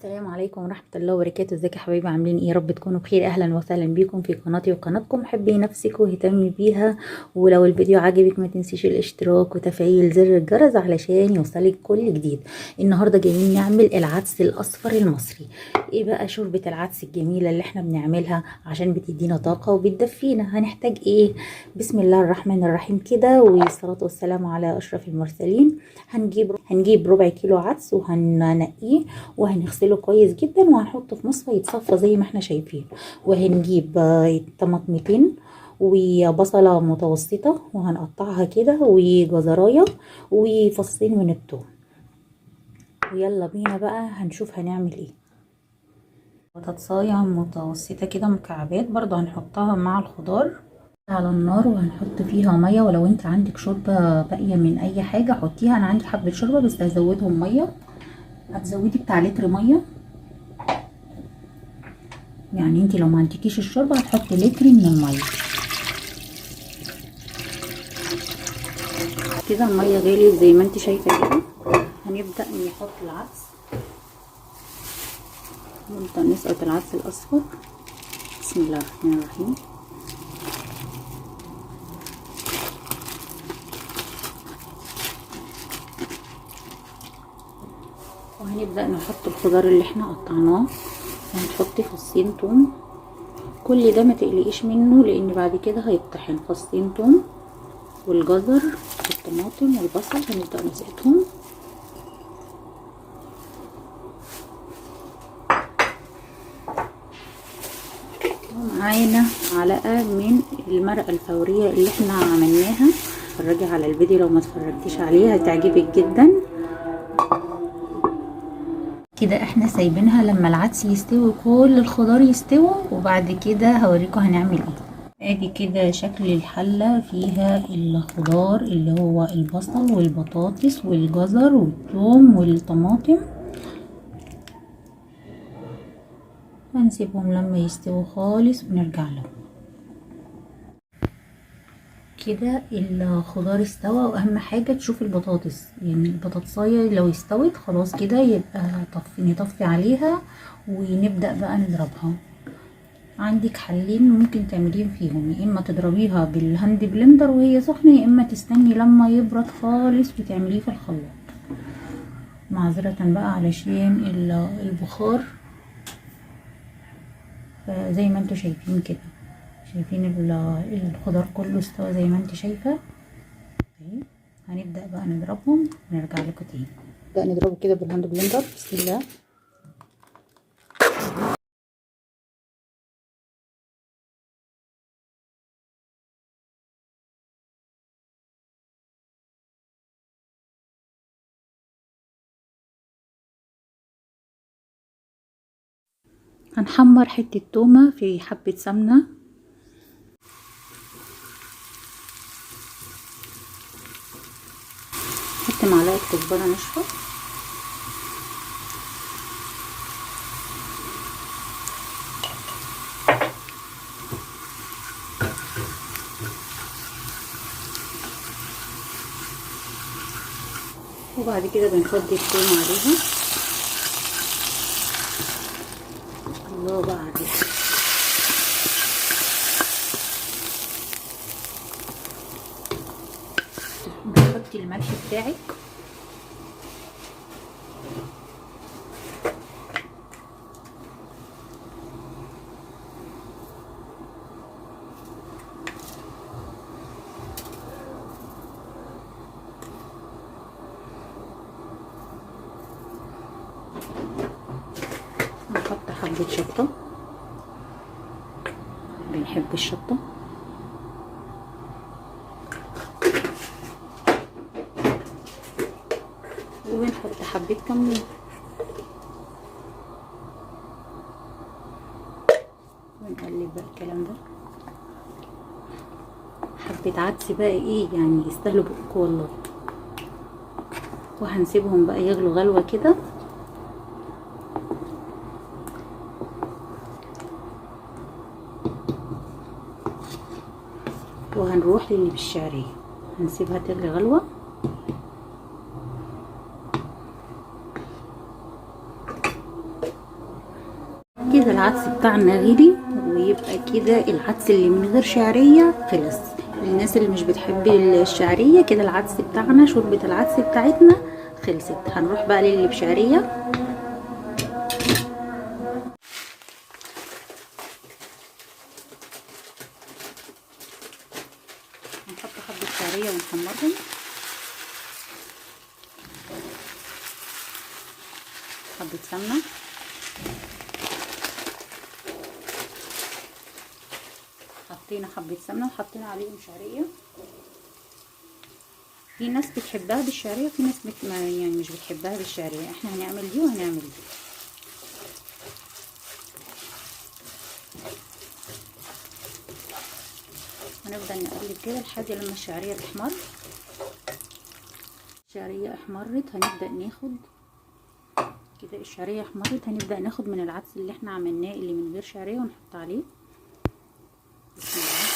السلام عليكم ورحمة الله وبركاته. ازيك يا حبايبي؟ عاملين ايه؟ يا رب تكونوا بخير. اهلا وسهلا بيكم في قناتي وقناتكم. حبي نفسك واهتمي بيها، ولو الفيديو عجبك ما تنسيش الاشتراك وتفعيل زر الجرس علشان يوصلك كل جديد. النهارده جايين نعمل العدس الاصفر المصري. ايه بقى شوربة العدس الجميلة اللي احنا بنعملها عشان بتدينا طاقة وبتدفينا؟ هنحتاج ايه؟ بسم الله الرحمن الرحيم كده، والصلاة والسلام على اشرف المرسلين. هنجيب ربع كيلو عدس وهننقيه وهنغسله كويس جدا وهنحطه في مصفى يتصفى زي ما احنا شايفين. وهنجيب طماطمتين وبصلة متوسطة وهنقطعها كده وجزراية وفصين من الثوم. ويلا بينا بقى هنشوف هنعمل ايه. بطاطساية متوسطة كده مكعبات برضو هنحطها مع الخضار على النار، وهنحط فيها ميه. ولو انت عندك شوربه باقيه من اي حاجه حطيها. انا عندي حبه شوربه بس هزودهم ميه. هتزودي بتاع لتر ميه، يعني انت لو ما عندكيش الشوربه هتحطي لتر من الميه. كده الميه غليت زي ما انت شايفه كده. هنبدا نحط العدس، نبدا نسقط العدس الاصفر. بسم الله الرحمن الرحيم. وهنبدا نحط الخضار اللي احنا قطعناه. هنحط فصين توم، كل ده ما تقلقيش منه لان بعد كده هيطحن. فصين توم والجزر والطماطم والبصل هنبدا نسقطهم. ومعانا معلقه من المرقه الفوريه اللي احنا عملناها. اتفرجي على الفيديو لو ما اتفرجتيش عليه هتعجبك جدا. كده احنا سايبينها لما العدس يستوي وكل الخضار يستوي، وبعد كده هوريكم هنعمل ايه. ادي كده شكل الحلة فيها الخضار اللي هو البصل والبطاطس والجزر والثوم والطماطم. هنسيبهم لما يستووا خالص ونرجع لهم. كده الخضار استوى، واهم حاجة تشوف البطاطس، يعني البطاطساية لو استوت خلاص كده يبقى نطفي عليها ونبدأ بقى نضربها. عندك حلين ممكن تعمليهم فيهم، يا اما تضربيها بالهاند بلندر وهي سخنة، يا اما تستني لما يبرد خالص وتعمليه في الخلاط. معذرة بقى علشان البخار. زي ما انتوا شايفين كده، شايفين الخضار كله استوى زي ما انت شايفة. هنبدأ بقى نضربهم ونرجع لكم تاني. نبدأ نضربه كده بالهاند بلندر. بسم الله. هنحمر حتة تومة في حبة سمنة. حط معلقة كزبرة ناشفة، وبعد كده بنفضي الثوم عليها. الله بقى عليها. بتحطي الملح بتاعك، نحط حبة شطة، بنحب الشطة. وبنحط حبة كمون، ونقلب بقى الكلام ده. حبة عدس بقى ايه يعني يستاهلوا بقكم والله. وهنسيبهم بقى يغلوا غلوة كده. وهنروح للي بالشعرية، هنسيبها تغلي غلوة. كده العدس بتاعنا غلي، ويبقى كده العدس اللي من غير شعرية خلص. الناس اللي مش بتحب الشعرية كده العدس بتاعنا، شوربة العدس بتاعتنا خلصت. هنروح بقى للي بشعرية. هنحط حبة شعرية ونحمرهم، حبة سمنة، حطينا حبة سمنة وحطينا عليهم شعرية. في ناس بتحبها بالشعرية وفي ناس يعني مش بتحبها بالشعرية. احنا هنعمل دي وهنعمل دي. هنفضل نقلب كده لحد لما الشعرية تحمر. الشعرية احمرت، هنبدأ ناخد كده. الشعرية احمرت، هنبدأ ناخد من العدس اللي احنا عملناه اللي من غير شعرية ونحط عليه. بسم الله.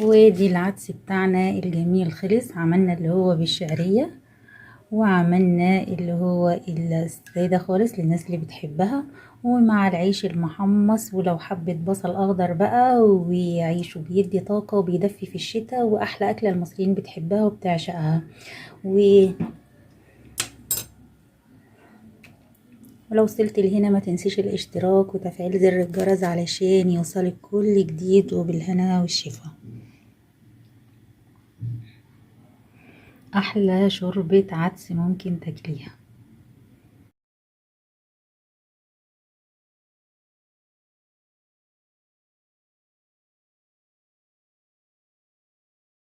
ودي العدس بتاعنا الجميل خلص. عملنا اللي هو بالشعرية، وعملنا اللي هو السادة خالص للناس اللي بتحبها، ومع العيش المحمص، ولو حبة بصل اخضر بقى، وعيش بيدي طاقة وبيدفي في الشتاء، واحلى اكلة المصريين بتحبها وبتعشقها. ولو وصلت لهنا ما تنسيش الاشتراك وتفعيل زر الجرس علشان يوصلك كل جديد، وبالهنا والشفا. احلى شوربة عدس ممكن تاكليها.